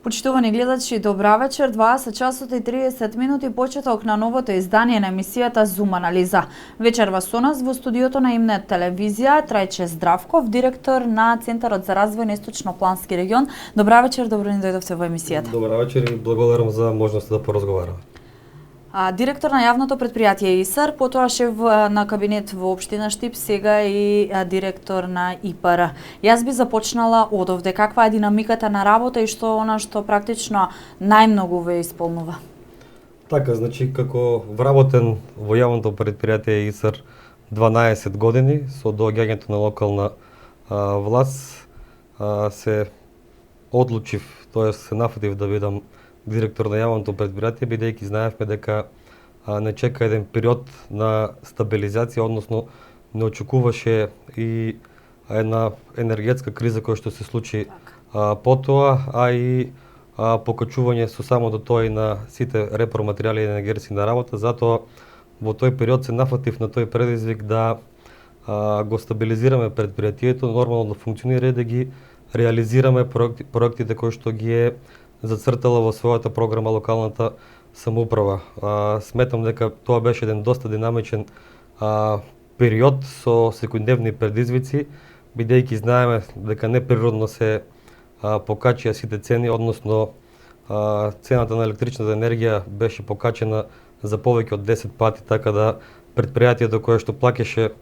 Почитувани гледачи, добра вечер, 20 часот и 30 минути, почеток на новото издание на емисијата Зум анализа. Вечерва со нас во студиото на Имнет телевизија Трајче Здравков, директор на Центарот за развој на Источноплански регион. Добра вечер, добро ни дојдовте во емисијата. Добра вечер и благодарам за можноста да поразговараме. Директор на јавното предпријатие ИСАР, потоа шеф на кабинет во општина Штип, сега и директор на ИПР. Јас би започнала од овде. Каква е динамиката на работа и што она што практично најмногу ве исполнува? Така, значи, како вработен во јавното предпријатие ИСАР 12 години, со доаѓањето на локална власт, се одлучив, тоест се нафатив да бидам директор на јавното предпријатие, бидејќи знаевме дека не чека еден период на стабилизација, односно не очекуваше и една енергетска криза која што се случи потоа, а и покачување со само до тоа и на сите репроматеријали и енергетски на работа. Затоа во тој период се нафатив на тој предизвик да го стабилизираме предпријатието, нормално да функционира и да ги реализираме проектите кои што ги е зацртала во својата програма локалната самоуправа. Сметам дека тоа беше еден доста динамичен период со секојдневни предизвици, бидејќи знаеме дека неприродно се покачија сите цени, односно цената на електричната енергија беше покачена за повеќе од 10 пати, така да предпријатието кое што плаќаше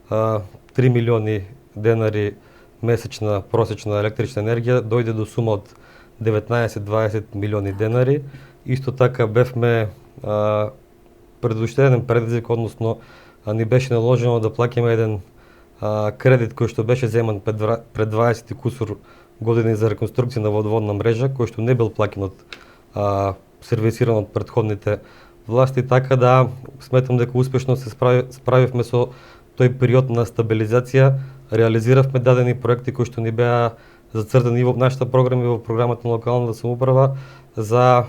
3 милиони денари месечна просечна електрична енергија дојде до сума од 19-20 милиони денари. Исто така бевме предуштеден предизвик, односно ни беше наложено да плаќаме еден кредит кој што беше земан пред 20 и кусур години за реконструкција на водоводна мрежа, кој што не бил плаќен од сервисиран од претходните власти, така да сметам дека успешно се справивме со тој период на стабилизација, реализиравме дадени проекти кои што ни беа зацртани и во нашата програма и во програмата на локалната самоуправа, за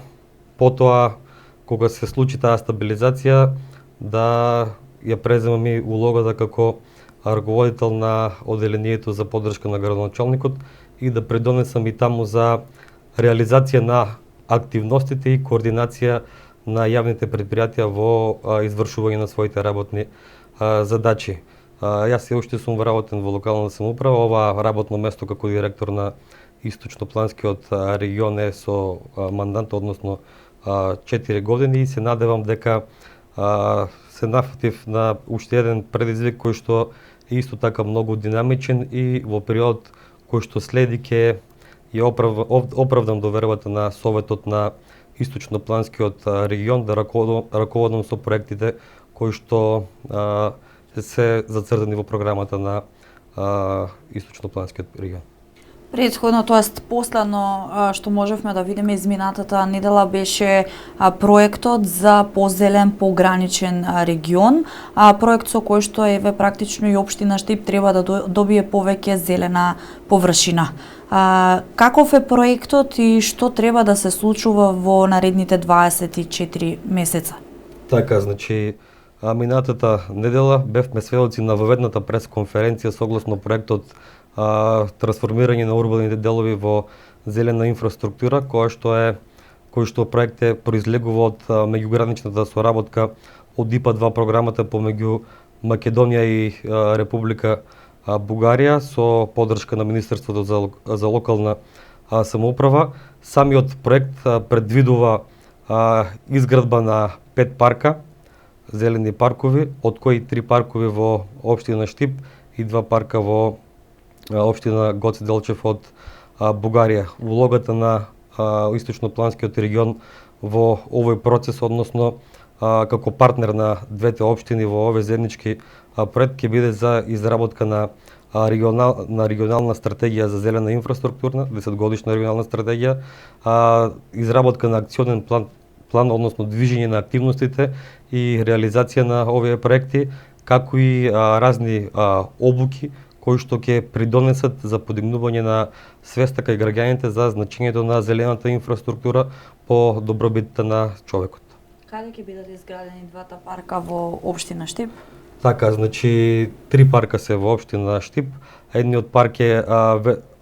потоа кога се случи таа стабилизација да ја преземам и улогата како раководител на одделението за поддршка на градоначалникот и да придонесам и таму за реализација на активностите и координација на јавните предпријатија во извршување на своите работни задачи. Јас се уште сум вработен во локалната самоуправа. Ова работно место како директор на Источнопланскиот регион е со мандат, односно 4 години, и се надевам дека се нафатив на уште еден предизвик кој што е исто така многу динамичен и во период кој што следи ќе ја оправдам довербата на Советот на Источнопланскиот регион да раководам со проектите кои што се зацртани во програмата на Источнопланскиот регион. Претходно, тоест последно што можевме да видиме изминатата недела беше проектот за позелен пограничен регион, проект со кој што еве практично и општина Штип треба да добие повеќе зелена површина. Каков е проектот и што треба да се случува во наредните 24 месеца? Така, значи минатата недела бевме сведоци на воведната пресконференција согласно проектот трансформирање на урбаните делови во зелена инфраструктура, кој што проект е произлегува од меѓуграничната соработка од ИПА-2 програмата помеѓу Македонија и Република Бугарија со поддршка на Министерството за локална самоуправа. Самиот проект предвидува изградба на 5 парка, зелени паркови, од кои 3 паркови во општина Штип и 2 парка во општина Гоце Делчев од Бугарија. Улогата на Источнопланскиот регион во овој процес, односно како партнер на двете општини во овој заеднички проект, ќе биде за изработка на регионална стратегија за зелена инфраструктура, 10-годишна регионална стратегија, изработка на акционен план, односно движење на активностите и реализација на овие проекти, како и разни обуки кои што ќе придонесат за подигнување на свеста кај граѓаните за значењето на зелената инфраструктура по добробитта на човекот. Каде ќе бидат изградени двата парка во општина Штип? Така, значи 3 парка се во општина Штип. Едниот парк е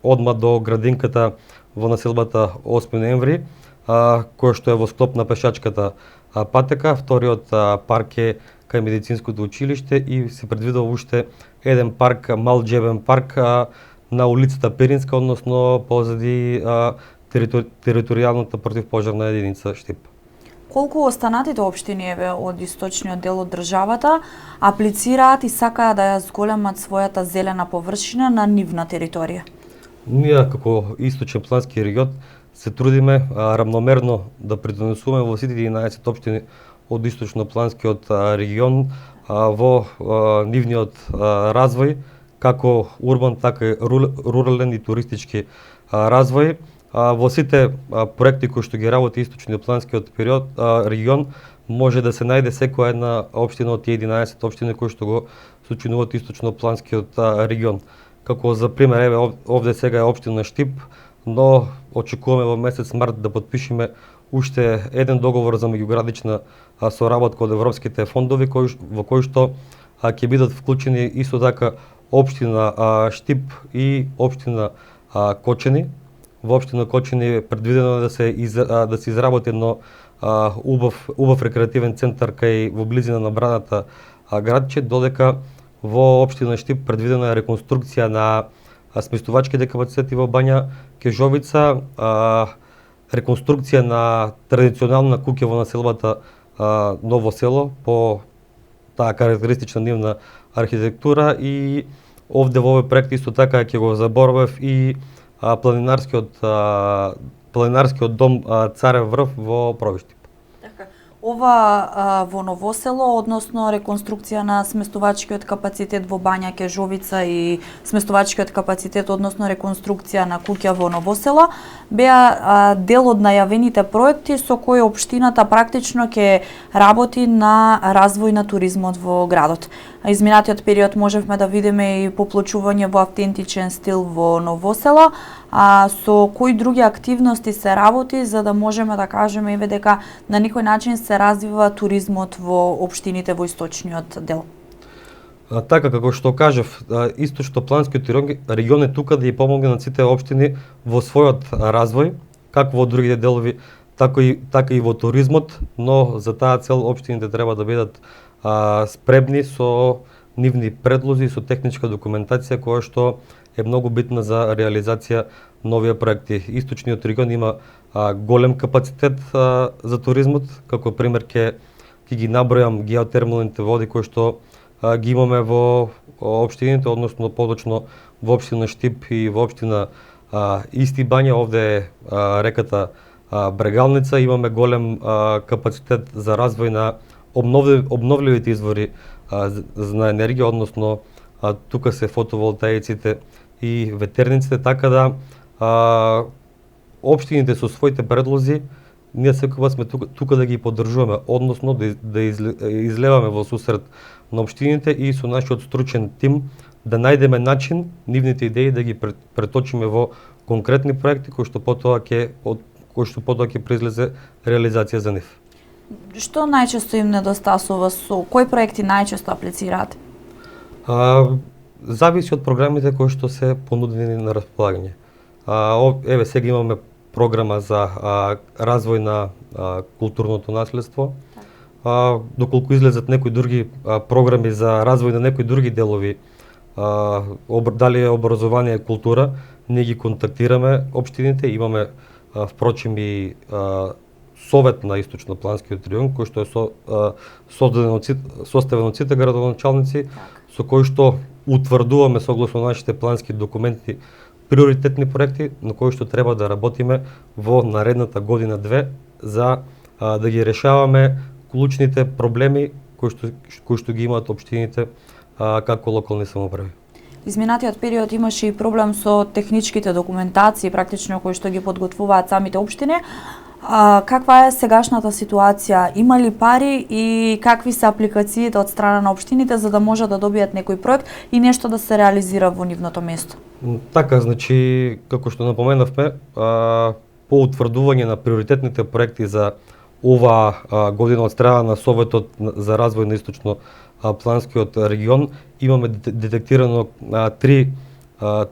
одма до градинката во населбата 8 ноември, кој што е во склоп на пешачката патека. Вториот парк е кај медицинското училиште и се предвидува уште еден парк, мал џебен парк на улицата Перинска, односно позади територијалната противпожарна единица Штип. Колку останатите општини од источниот дел од државата аплицираат и сакаат да ја зголемат својата зелена површина на нивна територија? Ние како источен плански регион се трудиме рамномерно да придонесуваме во сите 11 општини од источно-планскиот регион во нивниот развој, како урбан, така и рурален и туристички развој. Во сите проекти кои што ги работи источно-планскиот регион може да се најде секоја една општина од тие 11 општини кои што го сочинуваат источно-планскиот регион. Како за пример, еве овде сега е општина Штип, но очекуваме во месец март да потпишеме уште еден договор за меѓуградична соработка од европските фондови во кој што ќе бидат вклучени исто така општина Штип и општина Кочани. Во општина Кочани е предвидено да се изработи едно убав рекреативен центар кај во близина на браната градче, додека во општина Штип предвидена е реконструкција на сместувачките капацитети во Бања Кежовица, реконструкција на традиционална куќа во населбата Ново село по таа карактеристична нивна архитектура, и овде во овој проект исто така ќе го заборавев и планинарскиот дом Царев врв во Провиштип. Ова во Ново село, односно реконструкција на сместувачкиот капацитет во Бања Кежовица и сместувачкиот капацитет, односно реконструкција на куќа во Ново село, беа дел од најавените проекти со кои општината практично ќе работи на развој на туризмот во градот. Изминатиот период можевме да видиме и поплочување во автентичен стил во Ново село, со кои други активности се работи за да можеме да кажеме и дека на некој начин се развива туризмот во општините во источниот дел. Така како што кажав, источно-планскиот регион е тука да ја помогне на сите општини во својот развој, како во другите делови, така и во туризмот, но за таа цел општините треба да бидат спремни со нивни предлози и со техничка документација која што е многу битна за реализација на овие проекти. Источниот регион има голем капацитет за туризмот, како пример ќе ги набројам геотермалните води кои што ги имаме во општините, односно подочно во општина Штип и во општина Исти Бања. Овде е реката Брегалница, имаме голем капацитет за развој на обновливите извори на енергија, односно тука се фотоволтаиците и ветерниците, така да општините со своите предлози ние секогаш сме тука да ги поддржуваме, односно да излеваме во сусрет на општините и со нашиот стручен тим да најдеме начин нивните идеи да ги преточиме во конкретни проекти кои што потоа ќе произлезе реализација за нив. Што најчесто им недостасува, со кои проекти најчесто аплицираат? Зависи од програмите кои што се понудени на располагање. Еве сега имаме програма за развој на културното наследство. Доколку излезат некои други програми за развој на некои други делови, дали е образование, култура, ние ги контактираме општините, имаме впрочем и совет на источно-планскиот регион кој што е составен од сите градоначалници, со кој што утврдуваме согласно нашите плански документи приоритетни проекти на кои што треба да работиме во наредната година-две за да ги решаваме клучните проблеми кои што ги имаат општините како локални самоуправи. Изминатиот период имаше и проблем со техничките документации, практично кои што ги подготвуваат самите општини. Каква е сегашната ситуација? Има ли пари и какви се апликациите од страна на општините за да може да добијат некој проект и нешто да се реализира во нивното место? Така, значи, како што напоменавме, по утврдување на приоритетните проекти за оваа година од страна на Советот за развој на источно планскиот регион имаме детектирано 3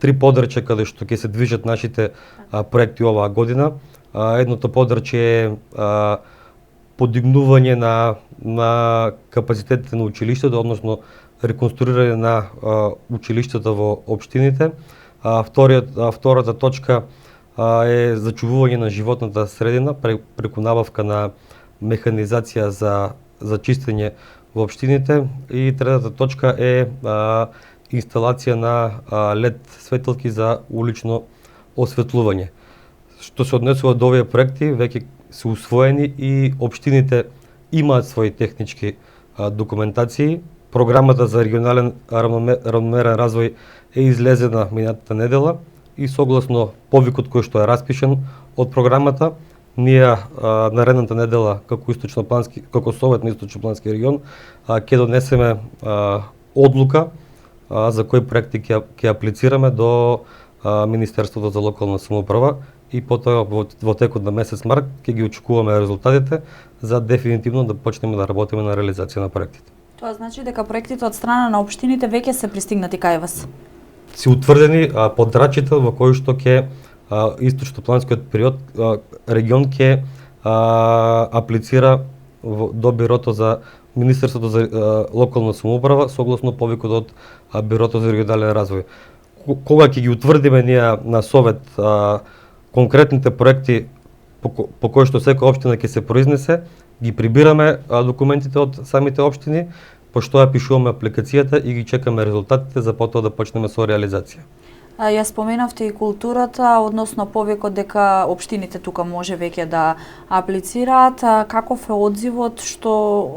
три подрачја каде што ќе се движат нашите проекти оваа година. Едното подрачје е подигнување на капацитетите на училиштето, односно реконструирање на училиштата во општините. Втората точка е зачувување на животната средина преку набавка на механизација за чистење во општините, и третата точка е инсталација на LED светилки за улично осветлување. Што се однесува до овие проекти, веќе се усвоени и општините имаат своји технички документации. Програмата за регионален равномерен развој е излезена минатата недела и согласно повикот кој што е распишен од програмата, ние наредната недела како Совет на Источноплански регион ќе донесеме одлука за кои проекти ќе аплицираме до Министерството за локална самоуправа, и потоа во текот на месец март ќе ги очекуваме резултатите за дефинитивно да почнеме да работиме на реализација на проектите. Тоа значи дека проектите од страна на општините веќе се пристигнати кај вас? Се утврдени подрачите во кои што ќе Источнопланскиот регион ќе аплицира до бирото за Министерството за локална самоуправа согласно повикот од Бирото за регионален развој. Кога ќе ги утврдиме ние на Совет конкретните проекти по кои што секоја општина ќе се произнесе, ги прибираме документите од самите општини, пошто ја пишуваме апликацијата и ги чекаме резултатите за потоа да почнеме со реализација. Ја споменавте и културата, односно повикот дека општините тука може веќе да аплицираат. Каков е одзивот,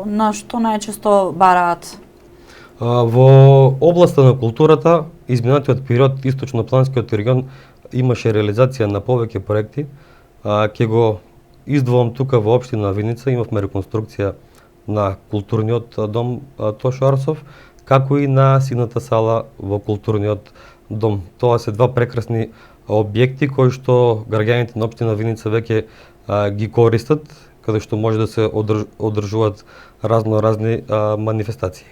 на што најчесто бараат? Во областа на културата, изминатиот период Источнопланскиот регион имаше реализација на повеќе проекти. Ќе го издвоам тука во општина Виница, имавме реконструкција на културниот дом Тошо Арсов, како и на сината сала во културниот дом. Тоа се два прекрасни објекти кои што граѓаните на општина Виница веќе ги користат, каде што може да се одржуваат разни манифестации.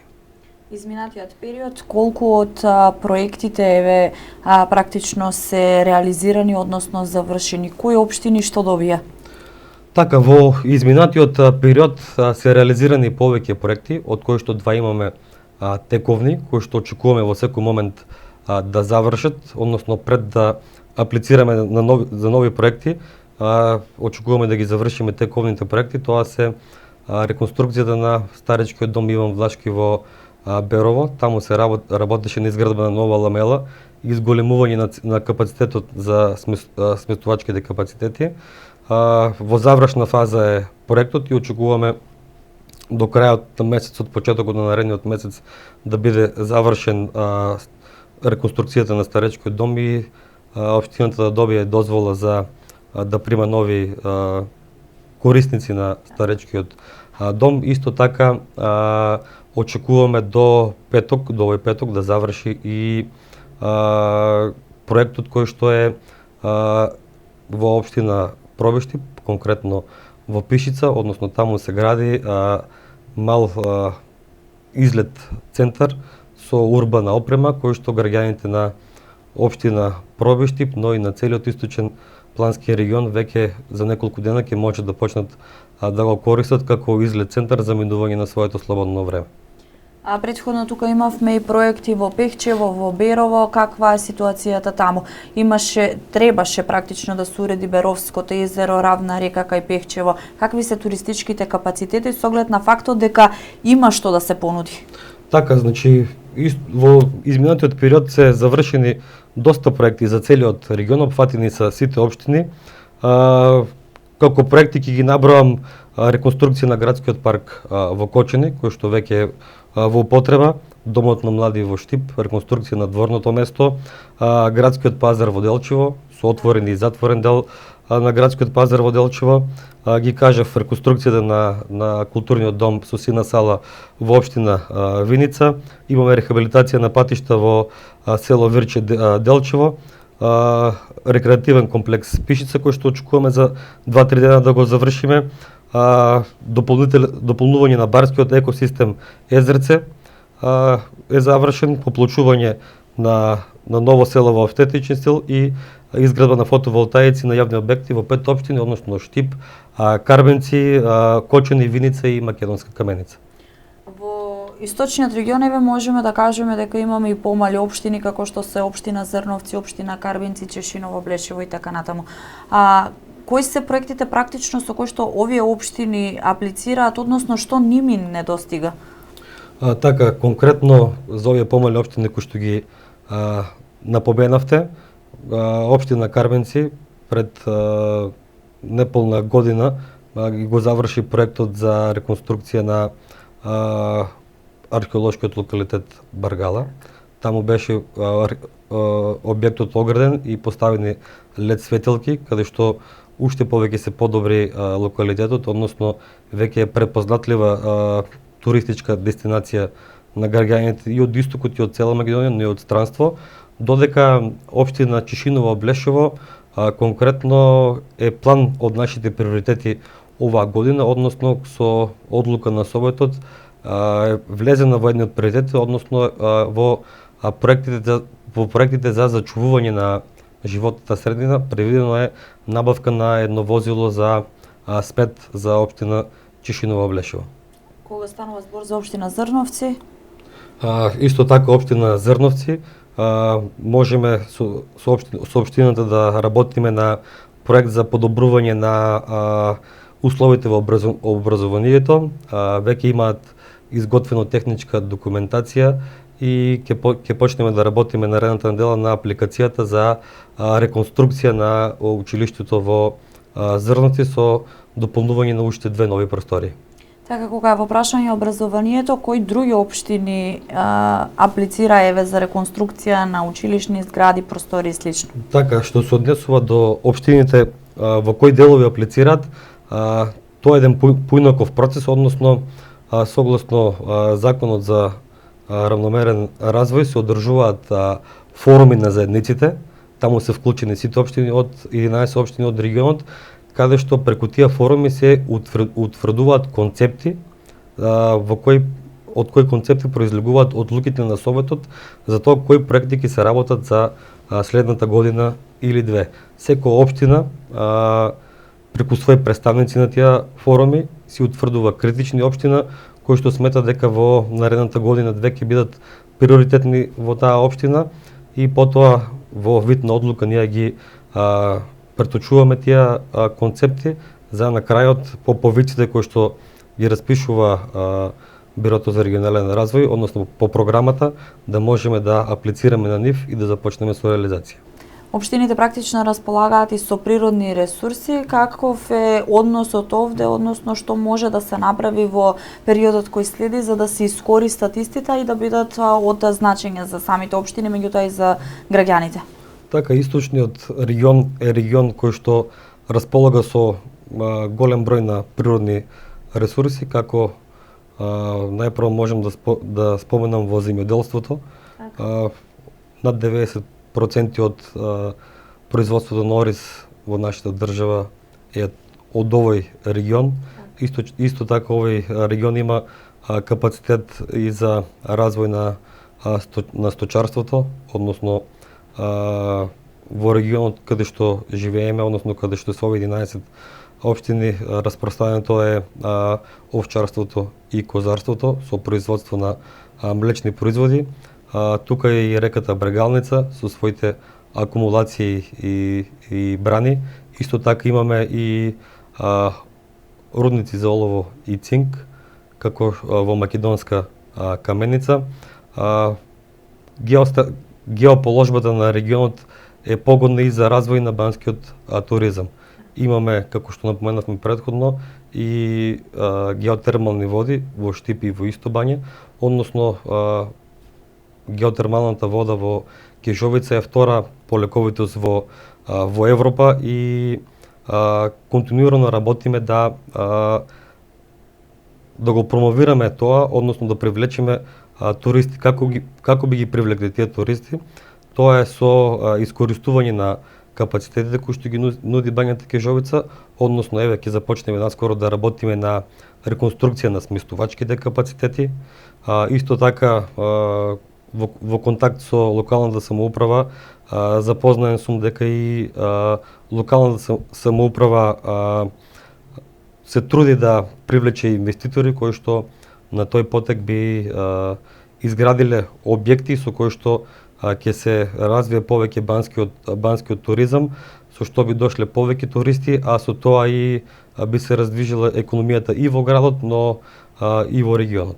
Изминатиот период, колку од проектите практично се реализирани, односно завршени? Кои општини што добија? Така, во изминатиот период се реализирани повеќе проекти, од кои што два имаме тековни, кои што очекуваме во секој момент да завршат, односно пред да аплицираме за нови проекти, очекуваме да ги завршиме тековните проекти. Тоа се реконструкцијата на старечкиот дом Иван Влашки во Берово. Таму се работеше на изградба на нова ламела, изголемување на капацитетот за сместувачките капацитети. Во завршна фаза е проектот и очекуваме до крајот на месецот, почетокот на наредниот месец да биде завршен реконструкцијата на старечкиот дом и општината да добие дозвола за да прима нови корисници на старечкиот дом. Исто така очекуваме до овој петок да заврши и проектот кој што е во општина Пробишти, конкретно во Пишица, односно таму се гради мал излет центар со урбана опрема, кој што граѓаните на општина Пробишти, но и на целиот источен плански регион веќе за неколку дена ќе можат да почнат да го користат како излет центар за минување на своето слободно време. Претходно тука имавме и проекти во Пехчево, во Берово. Каква е ситуацијата таму? Требаше практично да се уреди Беровското езеро, Равна река кај Пехчево. Какви се туристичките капацитети со оглед на фактот дека има што да се понуди? Така, значи во изминатиот период се завршени доста проекти за целиот регион, опфатени се сите општини. Како проекти ќе ги наброам реконструкција на градскиот парк во Кочани, кој што веќе во употреба, домот на млади во Штип, реконструкција на дворното место, градскиот пазар во Делчево, со отворен и затворен дел на градскиот пазар во Делчево, ги кажав реконструкцијата на културниот дом со сина сала во општина Виница, имаме рехабилитација на патишта во село Вирче Делчево, рекреативен комплекс Пишица кој што очекуваме за 2-3 дена да го завршиме, дополнување на барскиот екосистем Езерце е завршен, поплочување на на ново село во автентичен стил и изградба на фотоволтаици на јавни објекти во 5 општини, односно Штип, Карбенци, Кочани, Виница и Македонска Каменица. Во источниот регион еве можеме да кажеме дека имаме и помали општини како што се општина Зрновци, општина Карбинци, Чешиново, Блешево и така натаму. Кои се проектите практично со кои што овие општини аплицираат, односно што ними недостига? Така, конкретно за овие помали општини кои што ги напоменавте, општина Карбенци пред неполна година го заврши проектот за реконструкција на археолошкиот локалитет Баргала. Таму беше објектот ограден и поставени лед светилки, каде што уште повеќе се подобри локалитетот, односно веќе е препознатлива туристичка дестинација на граѓаните и од истокот и од цела Македонија, но и од странство, додека општина Чешиново, Блешево конкретно е план од нашите приоритети оваа година, односно со одлука на Советот влезена во едни од приоритетите, односно во проектите за зачувување на животната средина, предвидено е набавка на едно возило за смет за општина Чешиново, Блешево. Кога станува збор за општина Зрновци? Исто така општина Зрновци, можеме со општината да работиме на проект за подобрување на условите во образованието. Веќе имаат изготвено техничка документација и ќе почнеме да работиме наредната недела на апликацијата за реконструкција на училиштето во Зрновци со дополнување на уште 2 нови простори. Така, кога е во прашање образованието, кои други општини аплицира еве за реконструкција на училишни згради, простори и слично? Така, што се однесува до општините во кои делови аплицираат, тоа е еден поинаков процес, односно согласно законот за равномерен развој се одржуваат форуми на заедниците, таму се вклучени сите општини од 11 општини од регионот, каде што преку тие форуми се утврдуваат концепти од кои концепти произлегуваат одлуките на Советот за тоа кои проекти ќе се работат за следната година или две. Секоја општина преку своји представници на тие форуми си утврдува критични општина кои што смета дека во наредната година две ќе бидат приоритетни во таа општина и потоа во вид на одлука ние ги преточуваме тие концепти за на крајот по повиците кои што ги распишува Бирото за регионален развој, односно по програмата, да можеме да аплицираме на нив и да започнеме со реализација. Општините практично располагаат и со природни ресурси. Каков е односот овде, односно што може да се направи во периодот кој следи за да се искористат истите и да бидат од значење за самите општини, меѓутоа и за граѓаните? Така, источниот регион е регион кој што располага со голем број на природни ресурси, како најпрво можем да споменам во земјоделството. Над 90% од производството на ориз во нашата држава е од овој регион. Исто така овој регион има капацитет и за развој на сточарството, односно во регионот каде што живееме, односно каде што се овие 11 општини, распространето е овчарството и козарството со производство на млечни производи. Тука е и реката Брегалница со своите акумулации и брани. Исто така имаме и рудници за олово и цинк, како во Македонска Каменица. Геоположбата на регионот е погодна и за развој на банскиот туризам. Имаме, како што напоменавме претходно, и геотермални води во Штип и во Исто Бања, односно геотермалната вода во Кежовица е втора по лековитост во Европа и континуирано работиме да го промовираме тоа, односно да привлечеме туристи. Како би ги привлекле тие туристи? Тоа е со искористување на капацитетите кои што ги нуди Бањата Кежовица, односно еве ќе започнеме наскоро да работиме на реконструкција на сместувачките капацитети. Исто така во контакт со локалната самоуправа, запознаен сум дека и локалната самоуправа се труди да привлече инвеститори кои што на тој потек би изградиле објекти со кои што ќе се развие повеќе банскиот туризам, со што би дошле повеќе туристи, а со тоа и би се раздвижила економијата и во градот, но и во регионот.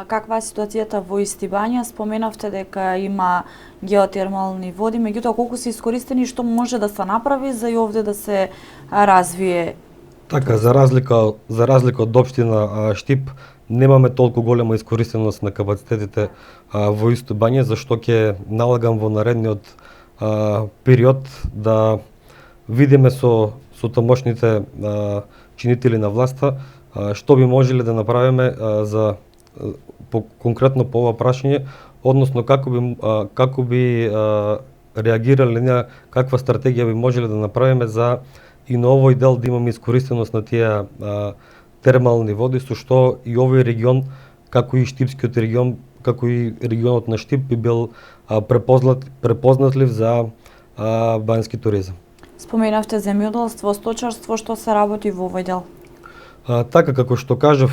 Каква е ситуацијата во Истибања? Споменавте дека има геотермални води, меѓутоа колку се искористени, што може да се направи за и овде да се развие? Така, за разлика од општина Штип, немаме толку голема искористеност на капацитетите во Истибања, зашто ќе налагам во наредниот период да видиме со тамошните чинители на власта што би можеле да направиме за конкретно по ова прашање, односно како би реагирале на каква стратегија би можеле да направиме за и на овој дел да имаме искористеност на тие термални води, со што и овој регион, како и Штипскиот регион, како и регионот на Штип би бил препознатлив за банјски туризам. Споменавте земјоделство, сточарство, што се работи во овој дел? Така, како што кажав,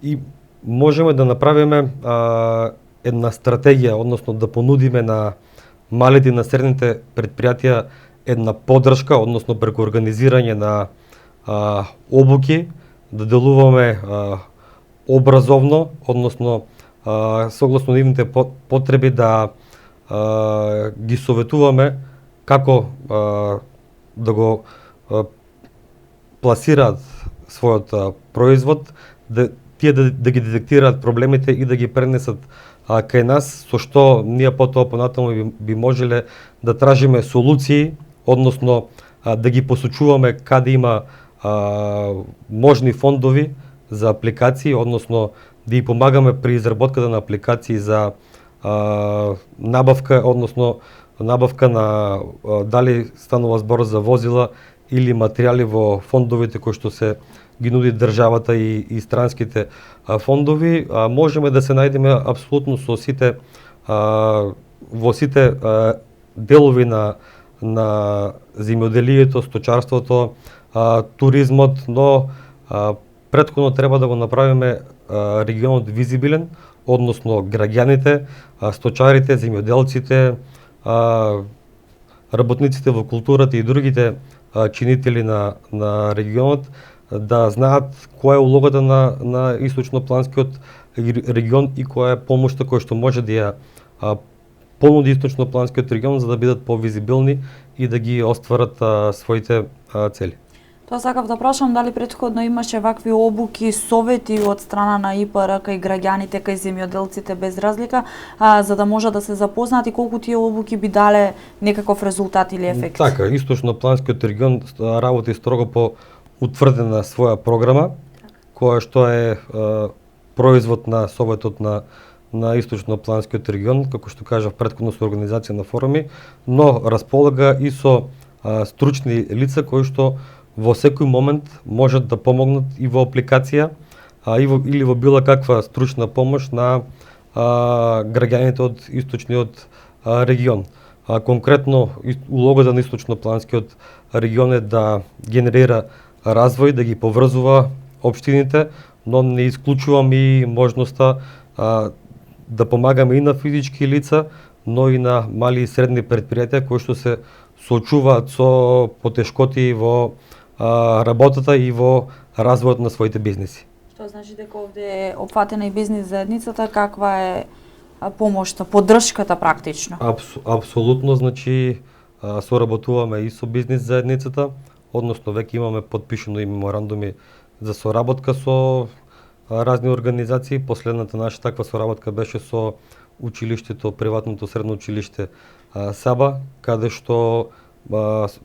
и можеме да направиме една стратегија, односно да понудиме на малите и на средните предпријатија една поддршка, односно преку организирање на обуки, да делуваме образовно, односно согласно нивните потреби да ги советуваме како да го пласираат својот производ, тие да ги детектираат проблемите и да ги пренесат кај нас, со што ние потоа понатаму би можеле да тражиме солуции, односно да ги посочуваме каде има можни фондови за апликации, односно да ги помагаме при изработката на апликации за набавка, односно набавка на дали станува збор за возила или материјали во фондовите кои што се ги нуди државата и странските фондови. Можеме да се најдеме апсолутно со сите во сите делови на земјоделието, сточарството, туризмот, но претходно треба да го направиме регионот визибилен, односно граѓаните, сточарите, земјоделците, работниците во културата и другите чинители на регионот да знаат која е улогата на источнопланскиот регион и која е помошта која што може да ја понуди источнопланскиот регион за да бидат повизибилни и да ги остварат своите цели. Тоа сакав да прашам дали претходно имаше вакви обуки, совети од страна на ИПР кај граѓаните, кај земјоделците без разлика, за да може да се запознаат и колку тие обуки би дале некаков резултат или ефект? Така, источнопланскиот регион работи строго по утврдена своја програма, која што е производ на Советот на источнопланскиот регион, како што кажав претходно со организација на форуми, но располага и со стручни лица кои што во секој момент можат да помогнат и во апликација или во било каква стручна помош на граѓаните од источниот регион. Конкретно улогата на источнопланскиот регион е да генерира развој, да ги поврзува општините, но не исклучувам и можноста да помагаме и на физички лица, но и на мали и средни предпријатија кои што се соочуваат со потешкоти во работата и во развојот на своите бизниси. Што значи дека овде е опфатена и бизнис заедницата, каква е помошта, поддршката практично? Апсолутно, значи соработуваме и со бизнис заедницата, односно веќе имаме подпишано и меморандуми за соработка со разни организации. Последната наша таква соработка беше со училиштето, приватното средно училиште Саба, каде што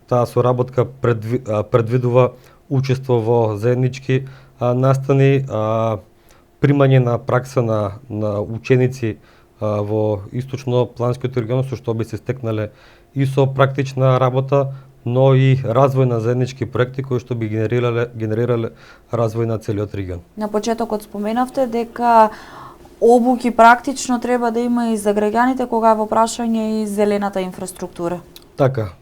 таа соработка предвидува учество во заеднички настани, примање на пракса на ученици во источно-планскиот регион, со што би се стекнале и со практична работа, но и развој на заеднички проекти кои што би генерирале развој на целиот регион. На почетокот споменавте дека обуки практично треба да има и за граѓаните кога е во прашање и зелената инфраструктура? Така,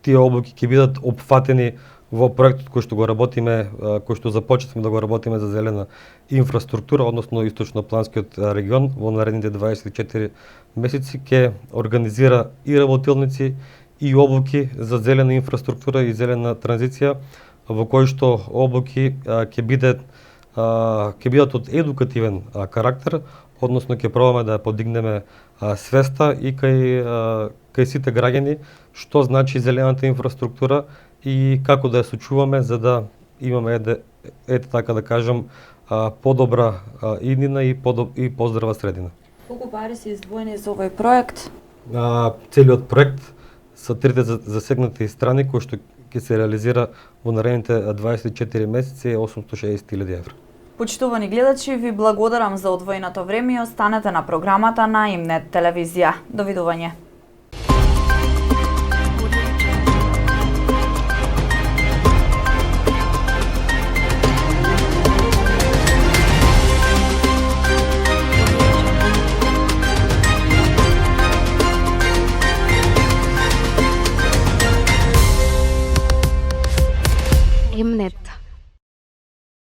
тие обуки ќе бидат опфатени во проектот кој што го работиме, кој што започнавме да го работиме за зелена инфраструктура, односно Источнопланскиот регион во наредните 24 месеци ќе организира и работилници и обуки за зелена инфраструктура и зелена транзиција, во кои што обуки ќе бидат од едукативен карактер, односно ќе пробаме да подигнеме свеста и кај сите граѓани што значи зелената инфраструктура и како да ја сочуваме за да имаме така да кажам подобра иднина и поздрава средина. Колку пари се издвоени за овој проект? Целиот проект со трите засегнати страни кои што ќе се реализира во наредните 24 месеци е 860.000 евра. Почитувани гледачи, ви благодарам за одвоеното време и останете на програмата на Имнет телевизија. Довидување.